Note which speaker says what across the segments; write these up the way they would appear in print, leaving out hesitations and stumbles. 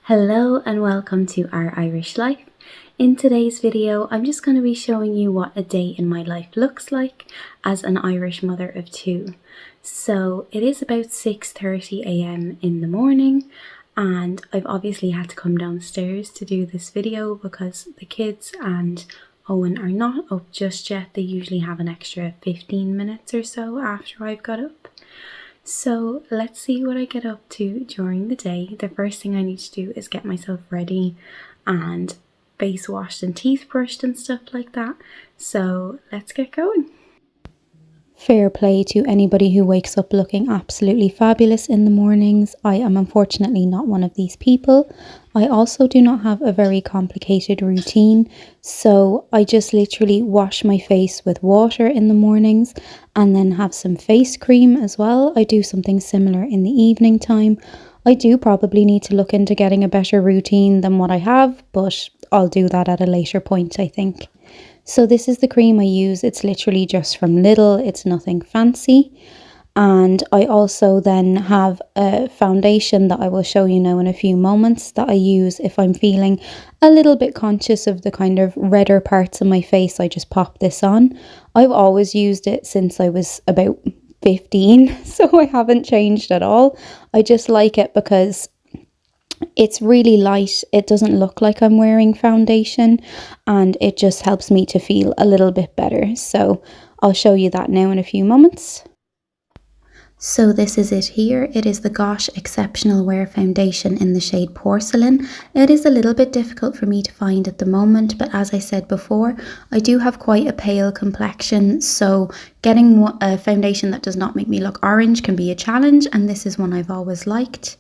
Speaker 1: Hello and welcome to Our Irish Life. In today's video, I'm just going to be showing you what a day in my life looks like as an Irish mother of two. So it is about 6:30 a.m. in the morning, and I've obviously had to come downstairs to do this video because the kids and Owen are not up just yet. They usually have an extra 15 minutes or so after I've got up. So let's see what I get up to during the day. The first thing I need to do is get myself ready and face washed and teeth brushed and stuff like that. So let's get going. Fair play to anybody who wakes up looking absolutely fabulous in the mornings. I am unfortunately not one of these people. I also do not have a very complicated routine, so I just literally wash my face with water in the mornings and then have some face cream as well. I do something similar in the evening time. I do probably need to look into getting a better routine than what I have, but I'll do that at a later point, I think. So this is the cream I use. It's literally just from Lidl. It's nothing fancy. And I also then have a foundation that I will show you now in a few moments that I use if I'm feeling a little bit conscious of the kind of redder parts of my face. I just pop this on. I've always used it since I was about 15, so I haven't changed at all. I just like it because it's really light. It doesn't look like I'm wearing foundation, and it just helps me to feel a little bit better. So I'll show you that now in a few moments. So this is it here. It is the Gosh Exceptional Wear Foundation in the shade Porcelain. It is a little bit difficult for me to find at the moment, but as I said before, I do have quite a pale complexion, so getting a foundation that does not make me look orange can be a challenge, and this is one I've always liked.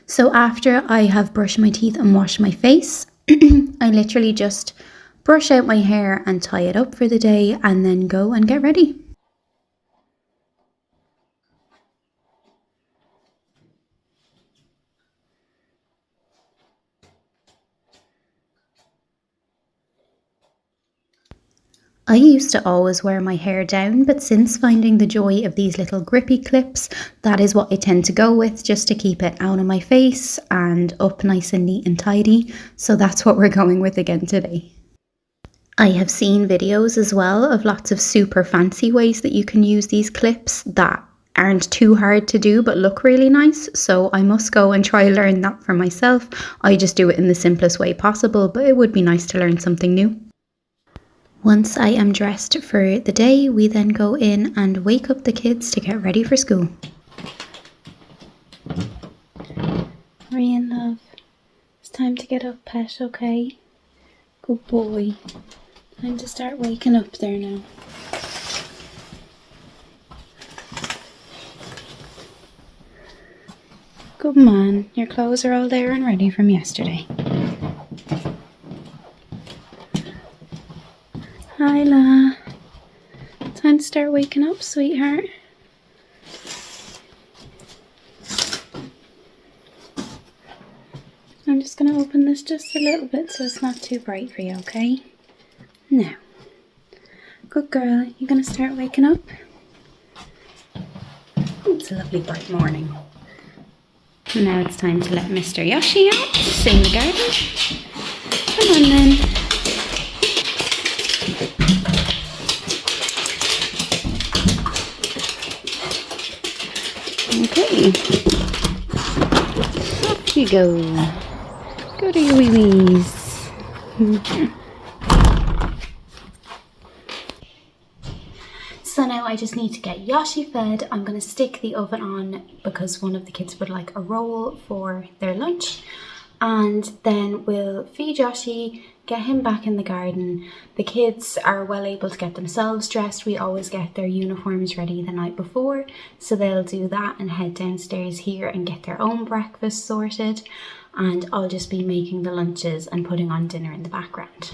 Speaker 1: So after I have brushed my teeth and washed my face, I literally just brush out my hair and tie it up for the day and then go and get ready. I used to always wear my hair down, but since finding the joy of these little grippy clips, that is what I tend to go with, just to keep it out of my face and up nice and neat and tidy. So that's what we're going with again today. I have seen videos as well of lots of super fancy ways that you can use these clips that aren't too hard to do but look really nice, so I must go and try learn that for myself. I just do it in the simplest way possible, but it would be nice to learn something new. Once I am dressed for the day, we then go in and wake up the kids to get ready for school. Rian, love, it's time to get up, pet, okay? Good boy. Time to start waking up there now. Good man, your clothes are all there and ready from yesterday. Hi, La. Time to start waking up, sweetheart. I'm just going to open this just a little bit so it's not too bright for you, okay? Now, good girl, you're going to start waking up. It's a lovely bright morning. Now it's time to let Mr. Yoshi out, sing the garden. Come on then. Okay, off you go. Go to your wee-wees. So now I just need to get Yoshi fed. I'm going to stick the oven on because one of the kids would like a roll for their lunch. And then we'll feed Yoshi, get him back in the garden. The kids are well able to get themselves dressed. We always get their uniforms ready the night before, so they'll do that and head downstairs here and get their own breakfast sorted, and I'll just be making the lunches and putting on dinner in the background.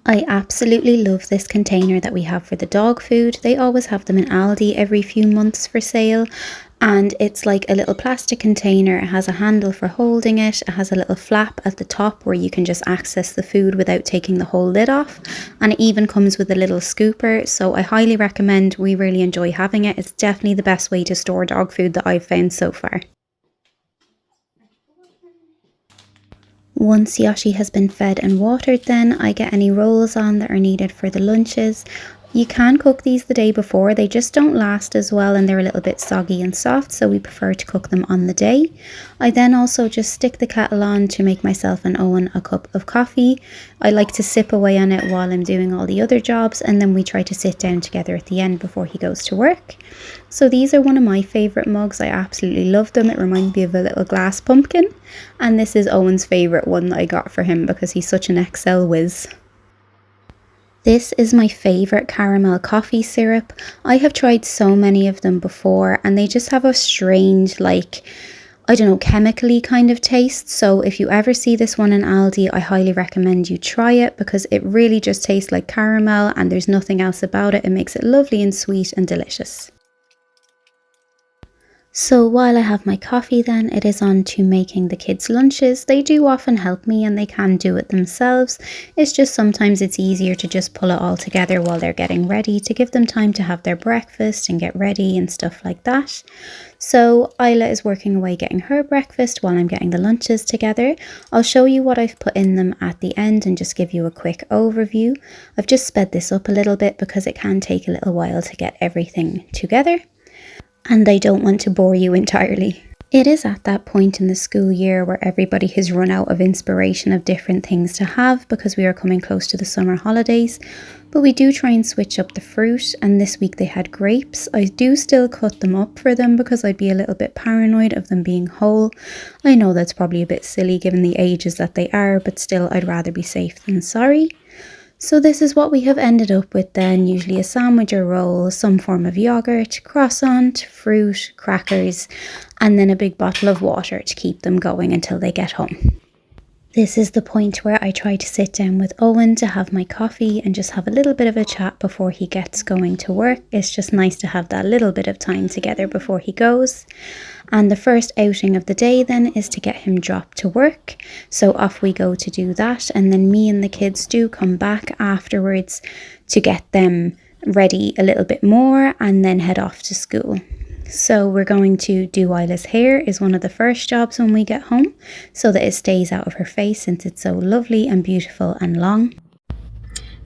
Speaker 1: I absolutely love this container that we have for the dog food. They always have them in Aldi every few months for sale. And it's like a little plastic container. It has a handle for holding it. It has a little flap at the top where you can just access the food without taking the whole lid off. And it even comes with a little scooper. So I highly recommend. We really enjoy having it. It's definitely the best way to store dog food that I've found so far. Once Yoshi has been fed and watered, then I get any rolls on that are needed for the lunches. You can cook these the day before, they just don't last as well and they're a little bit soggy and soft, so we prefer to cook them on the day. I then also just stick the kettle on to make myself and Owen a cup of coffee. I like to sip away on it while I'm doing all the other jobs, and then we try to sit down together at the end before he goes to work. So these are one of my favourite mugs, I absolutely love them. It reminds me of a little glass pumpkin, and this is Owen's favourite one that I got for him because he's such an Excel whiz. This is my favourite caramel coffee syrup. I have tried so many of them before and they just have a strange, like, I don't know, chemically kind of taste. So if you ever see this one in Aldi, I highly recommend you try it because it really just tastes like caramel and there's nothing else about it. It makes it lovely and sweet and delicious. So while I have my coffee then, it is on to making the kids' lunches. They do often help me and they can do it themselves. It's just sometimes it's easier to just pull it all together while they're getting ready to give them time to have their breakfast and get ready and stuff like that. So Isla is working away getting her breakfast while I'm getting the lunches together. I'll show you what I've put in them at the end and just give you a quick overview. I've just sped this up a little bit because it can take a little while to get everything together, and I don't want to bore you entirely. It is at that point in the school year where everybody has run out of inspiration of different things to have because we are coming close to the summer holidays, but we do try and switch up the fruit, and this week they had grapes. I do still cut them up for them because I'd be a little bit paranoid of them being whole. I know that's probably a bit silly given the ages that they are, but still I'd rather be safe than sorry. So this is what we have ended up with then, usually a sandwich or roll, some form of yogurt, croissant, fruit, crackers, and then a big bottle of water to keep them going until they get home. This is the point where I try to sit down with Owen to have my coffee and just have a little bit of a chat before he gets going to work. It's just nice to have that little bit of time together before he goes. And the first outing of the day then is to get him dropped to work. So off we go to do that, and then me and the kids do come back afterwards to get them ready a little bit more and then head off to school. So we're going to do Isla's hair is one of the first jobs when we get home, so that it stays out of her face since it's so lovely and beautiful and long.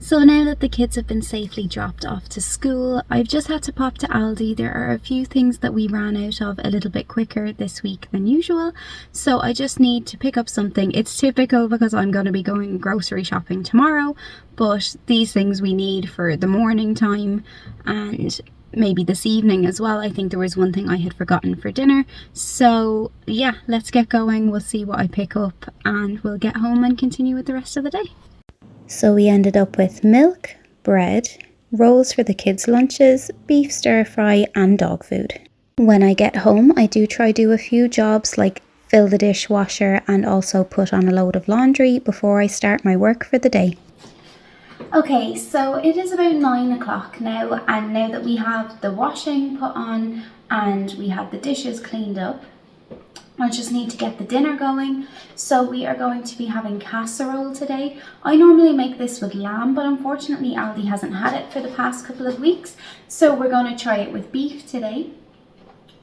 Speaker 1: So now that the kids have been safely dropped off to school, I've just had to pop to Aldi. There are a few things that we ran out of a little bit quicker this week than usual, so I just need to pick up something. It's typical because I'm going to be going grocery shopping tomorrow, but these things we need for the morning time and maybe this evening as well. I think there was one thing I had forgotten for dinner. So yeah, let's get going. We'll see what I pick up and we'll get home and continue with the rest of the day. So we ended up with milk, bread, rolls for the kids' lunches, beef stir fry and dog food. When I get home, I do try do a few jobs like fill the dishwasher and also put on a load of laundry before I start my work for the day. Okay, so it is about 9 o'clock now, and now that we have the washing put on and we have the dishes cleaned up, I just need to get the dinner going. So we are going to be having casserole today. I normally make this with lamb, but unfortunately Aldi hasn't had it for the past couple of weeks, so we're going to try it with beef today.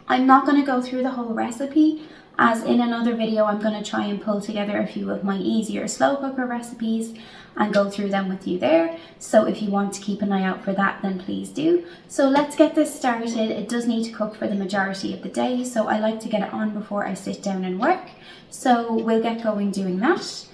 Speaker 1: I'm not going to go through the whole recipe, as in another video I'm going to try and pull together a few of my easier slow cooker recipes and go through them with you there. So if you want to keep an eye out for that, then please do. So let's get this started. It does need to cook for the majority of the day, so I like to get it on before I sit down and work. So we'll get going doing that.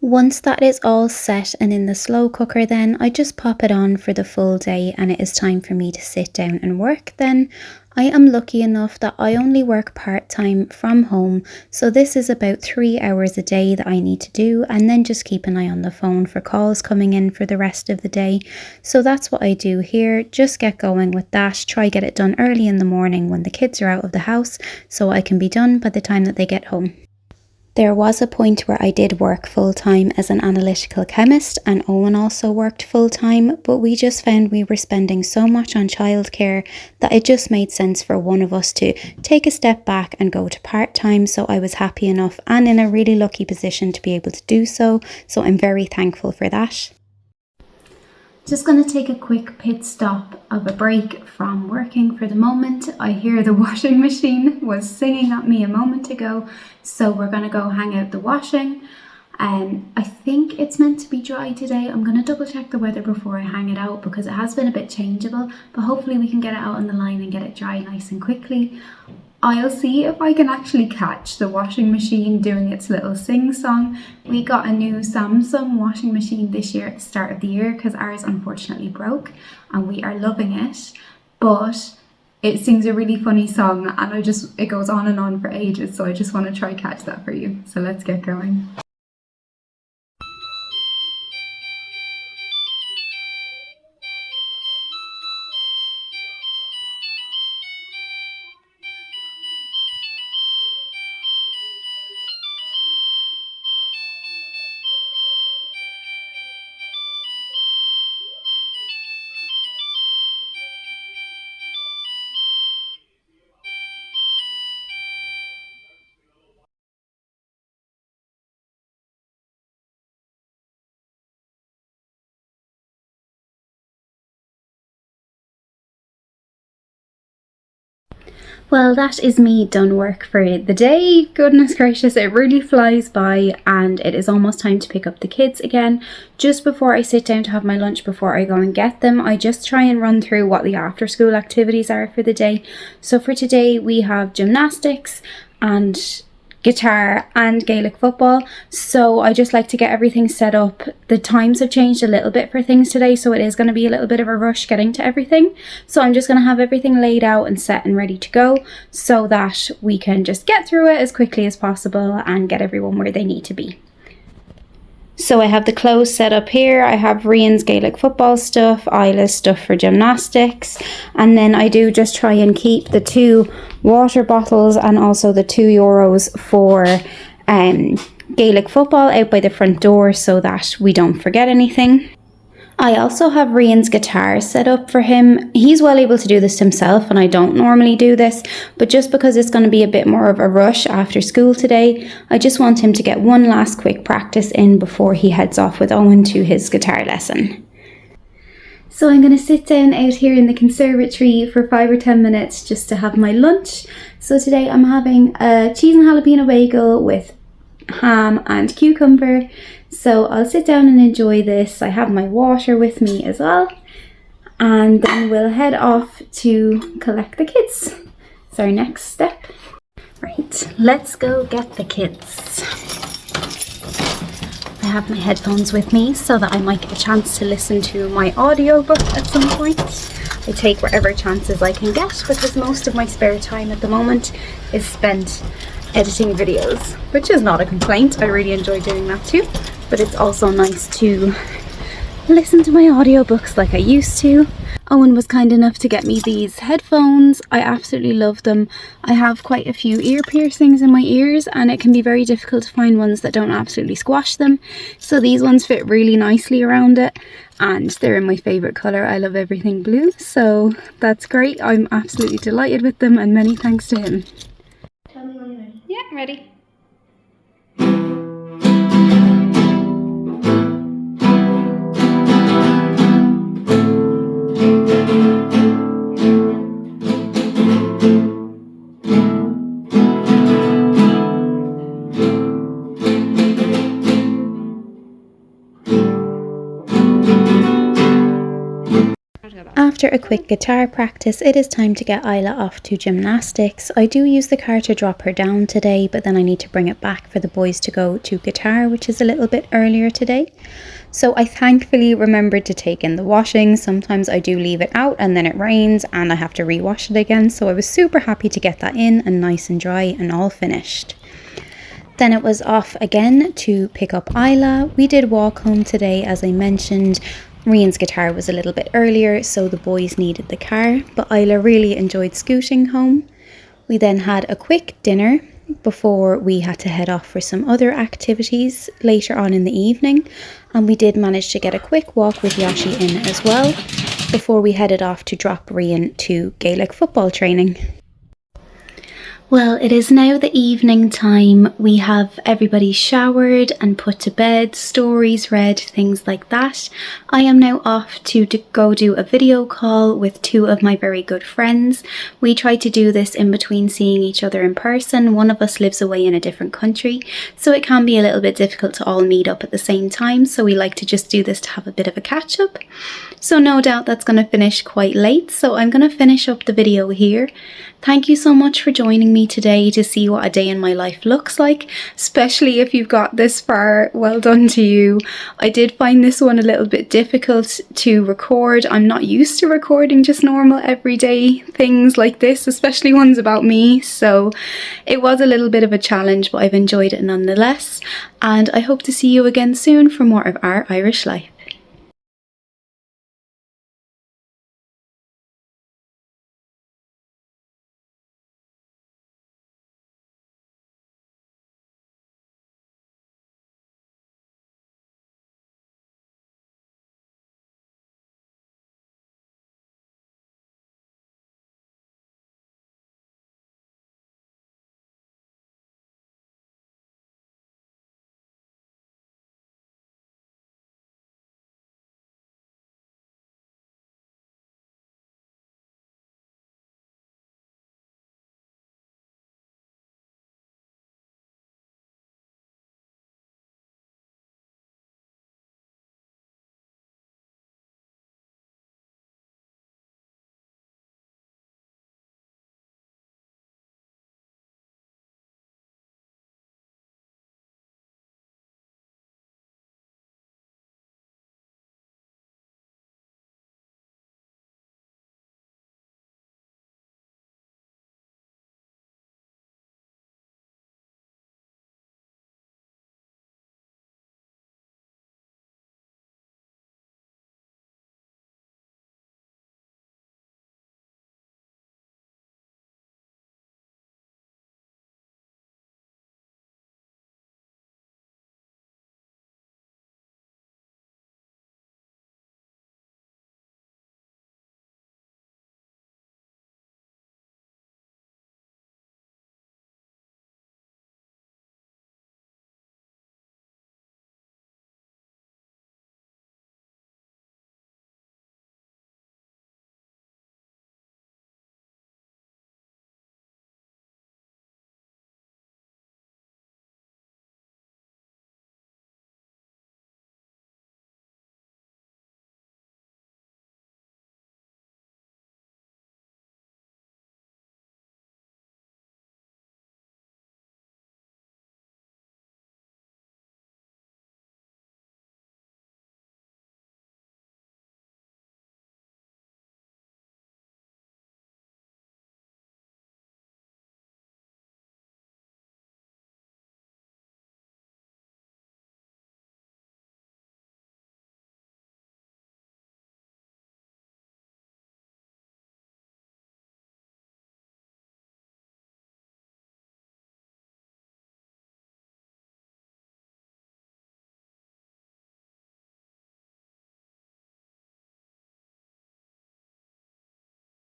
Speaker 1: Once that is all set and in the slow cooker, then I just pop it on for the full day and it is time for me to sit down and work then. I am lucky enough that I only work part-time from home, so this is about 3 hours a day that I need to do, and then just keep an eye on the phone for calls coming in for the rest of the day. So that's what I do here, just get going with that, try get it done early in the morning when the kids are out of the house so I can be done by the time that they get home. There was a point where I did work full-time as an analytical chemist, and Owen also worked full-time, but we just found we were spending so much on childcare that it just made sense for one of us to take a step back and go to part-time, so I was happy enough and in a really lucky position to be able to do so I'm very thankful for that. Just going to take a quick pit stop of a break from working for the moment. I hear the washing machine was singing at me a moment ago, so we're going to go hang out the washing. I think it's meant to be dry today. I'm going to double check the weather before I hang it out because it has been a bit changeable, but hopefully we can get it out on the line and get it dry nice and quickly. I'll see if I can actually catch the washing machine doing its little sing-song. We got a new Samsung washing machine this year at the start of the year because ours unfortunately broke, and we are loving it, but it sings a really funny song and it goes on and on for ages, so I just want to try catch that for you. So let's get going. Well, that is me done work for the day. Goodness gracious, it really flies by, and it is almost time to pick up the kids again. Just before I sit down to have my lunch, before I go and get them, I just try and run through what the after school activities are for the day. So for today we have gymnastics and guitar and Gaelic football, so I just like to get everything set up. The times have changed a little bit for things today, so it is going to be a little bit of a rush getting to everything, so I'm just going to have everything laid out and set and ready to go so that we can just get through it as quickly as possible and get everyone where they need to be. So I have the clothes set up here. I have Rian's Gaelic football stuff, Isla's stuff for gymnastics, and then I do just try and keep the 2 water bottles and also the €2 for Gaelic football out by the front door so that we don't forget anything. I also have Rian's guitar set up for him. He's well able to do this himself, and I don't normally do this, but just because it's going to be a bit more of a rush after school today, I just want him to get one last quick practice in before he heads off with Owen to his guitar lesson. So I'm going to sit down out here in the conservatory for 5 or 10 minutes just to have my lunch. So today I'm having a cheese and jalapeno bagel with ham and cucumber. So I'll sit down and enjoy this. I have my water with me as well, and then we'll head off to collect the kids. It's our next step. Right, let's go get the kids. I have my headphones with me so that I might get a chance to listen to my audiobook at some point. I take whatever chances I can get because most of my spare time at the moment is spent editing videos, which is not a complaint. I really enjoy doing that too, but it's also nice to listen to my audiobooks like I used to. Owen was kind enough to get me these headphones. I absolutely love them. I have quite a few ear piercings in my ears, and it can be very difficult to find ones that don't absolutely squash them. So these ones fit really nicely around it, and they're in my favourite colour. I love everything blue, so that's great. I'm absolutely delighted with them, and many thanks to him. Tell me when you're ready. Yeah, ready. After a quick guitar practice, it is time to get Isla off to gymnastics. I do use the car to drop her down today, but then I need to bring it back for the boys to go to guitar, which is a little bit earlier today. So I thankfully remembered to take in the washing. Sometimes I do leave it out and then it rains and I have to rewash it again. So I was super happy to get that in and nice and dry and all finished. Then it was off again to pick up Isla. We did walk home today, as I mentioned. Rian's guitar was a little bit earlier, so the boys needed the car, but Isla really enjoyed scooting home. We then had a quick dinner before we had to head off for some other activities later on in the evening, and we did manage to get a quick walk with Yoshi in as well before we headed off to drop Rian to Gaelic football training. Well, it is now the evening time. We have everybody showered and put to bed, stories read, things like that. I am now off to go do a video call with two of my very good friends. We try to do this in between seeing each other in person. One of us lives away in a different country, so it can be a little bit difficult to all meet up at the same time, so we like to just do this to have a bit of a catch up. So no doubt that's going to finish quite late, so I'm going to finish up the video here. Thank you so much for joining me today to see what a day in my life looks like, especially if you've got this far. Well done to you. I did find this one a little bit difficult to record. I'm not used to recording just normal everyday things like this, especially ones about me, so it was a little bit of a challenge, but I've enjoyed it nonetheless, and I hope to see you again soon for more of Our Irish Life.